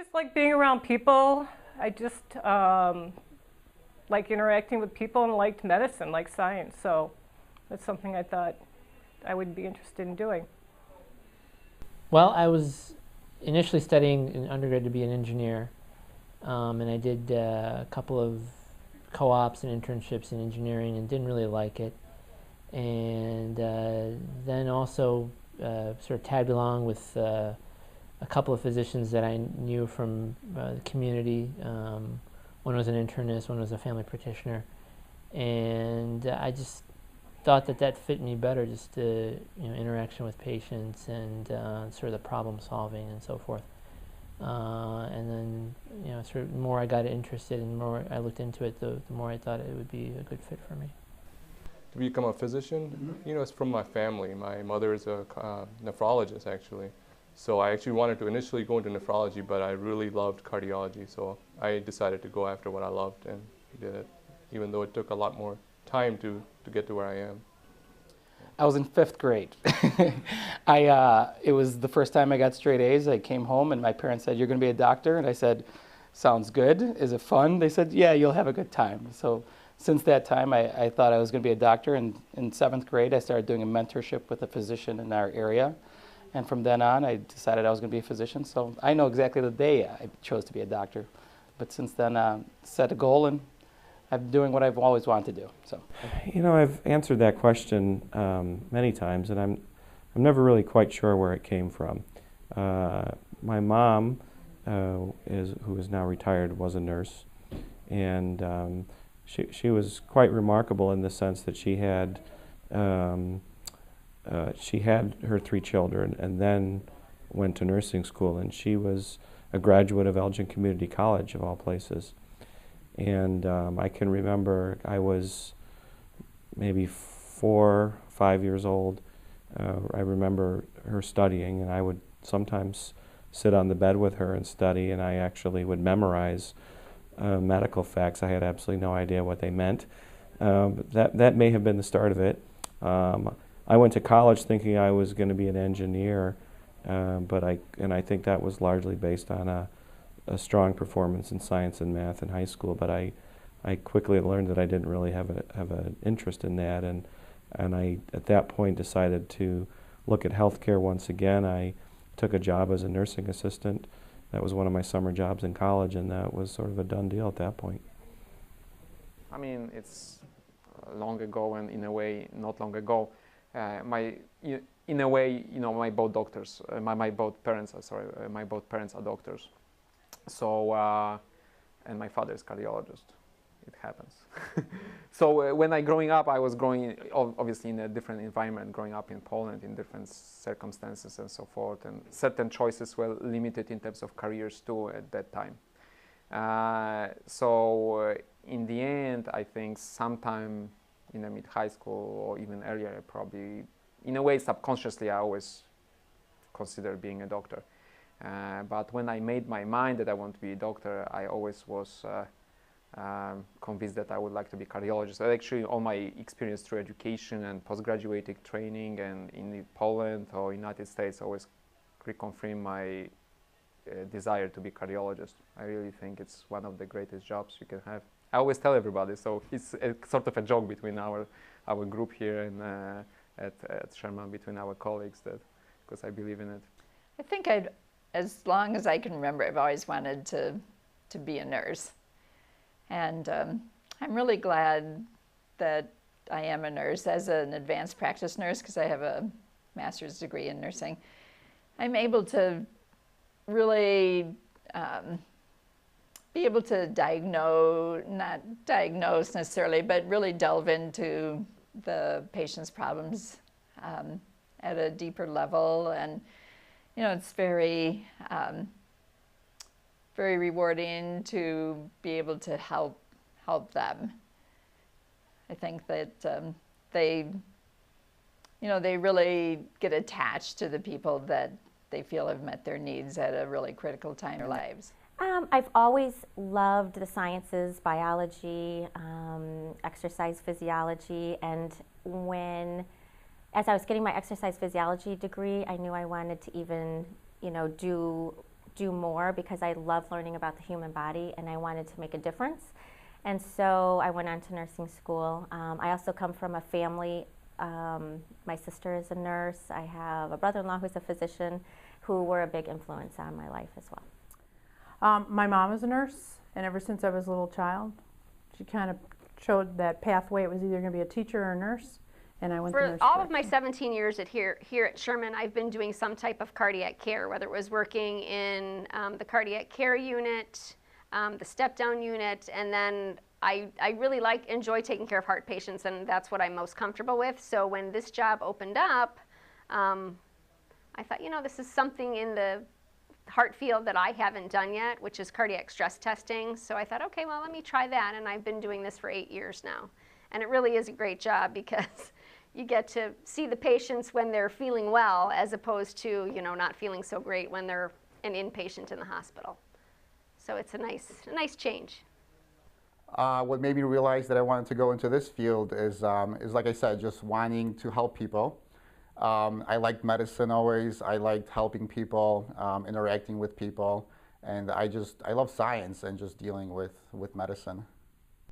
just like being around people. I just like interacting with people and liked medicine, like science. So that's something I thought I would be interested in doing. Well, I was initially studying in undergrad to be an engineer, and I did a couple of co-ops and internships in engineering and didn't really like it. And then also sort of tagged along with a couple of physicians that I knew from the community. One was an internist, one was a family practitioner, and I just thought that fit me better, just interaction with patients and sort of the problem solving and so forth. And then sort of the more I got interested and the more I looked into it, the more I thought it would be a good fit for me. To become a physician, it's from my family. My mother is a nephrologist, actually. So I actually wanted to initially go into nephrology, but I really loved cardiology, so I decided to go after what I loved and did it, even though it took a lot more time to get to where I am. I was in 5th grade. It was the first time I got straight A's. I came home and my parents said, "You're going to be a doctor?" And I said, "Sounds good. Is it fun?" They said, "Yeah, you'll have a good time." So since that time, I thought I was going to be a doctor. And in 7th grade, I started doing a mentorship with a physician in our area. And from then on, I decided I was going to be a physician. So I know exactly the day I chose to be a doctor. But since then, set a goal, and I'm doing what I've always wanted to do. So, I've answered that question many times, and I'm never really quite sure where it came from. My mom, who is now retired, was a nurse, and she was quite remarkable in the sense that she had her 3 children and then went to nursing school, and she was a graduate of Elgin Community College, of all places. And I can remember I was maybe 4, 5 years old. I remember her studying, and I would sometimes sit on the bed with her and study, and I actually would memorize medical facts. I had absolutely no idea what they meant. That may have been the start of it. I went to college thinking I was going to be an engineer, but I think that was largely based on a strong performance in science and math in high school. But I quickly learned that I didn't really have an interest in that, and I at that point decided to look at healthcare once again. I took a job as a nursing assistant. That was one of my summer jobs in college, and that was sort of a done deal at that point. I mean, it's long ago, and in a way, not long ago. In a way, my both doctors, my both parents are doctors. So, and my father is cardiologist. It happens. So when growing up, I was growing obviously in a different environment, growing up in Poland in different circumstances and so forth, and certain choices were limited in terms of careers too at that time. So in the end, I think sometime in the mid-high school or even earlier, probably, in a way, subconsciously, I always considered being a doctor. But when I made my mind that I want to be a doctor, I always was convinced that I would like to be a cardiologist. Actually, all my experience through education and postgraduate training and in Poland or United States always reconfirmed my desire to be a cardiologist. I really think it's one of the greatest jobs you can have. I always tell everybody, so it's sort of a joke between our group here and at Sherman, between our colleagues, that because I believe in it. I think as long as I can remember, I've always wanted to be a nurse. And I'm really glad that I am a nurse as an advanced practice nurse, because I have a master's degree in nursing. I'm able to really be able to not diagnose necessarily, but really delve into the patient's problems at a deeper level. And, it's very, very rewarding to be able to help them. I think that they really get attached to the people that they feel have met their needs at a really critical time in their lives. I've always loved the sciences, biology, exercise physiology, and as I was getting my exercise physiology degree, I knew I wanted to even, do do more because I love learning about the human body and I wanted to make a difference. And so I went on to nursing school. I also come from a family, my sister is a nurse. I have a brother-in-law who's a physician who were a big influence on my life as well. My mom is a nurse, and ever since I was a little child, she kind of showed that pathway. It was either going to be a teacher or a nurse, and I went to For nurse all of my direction. 17 years here at Sherman, I've been doing some type of cardiac care, whether it was working in the cardiac care unit, the step-down unit, and then I really enjoy taking care of heart patients, and that's what I'm most comfortable with. So when this job opened up, I thought, this is something in the heart field that I haven't done yet, which is cardiac stress testing. So I thought, okay, well, let me try that, and I've been doing this for 8 years now. And it really is a great job because you get to see the patients when they're feeling well, as opposed to, not feeling so great when they're an inpatient in the hospital. So it's a nice change. What made me realize that I wanted to go into this field is like I said, just wanting to help people. I liked medicine always. I liked helping people, interacting with people, and I love science and just dealing with medicine.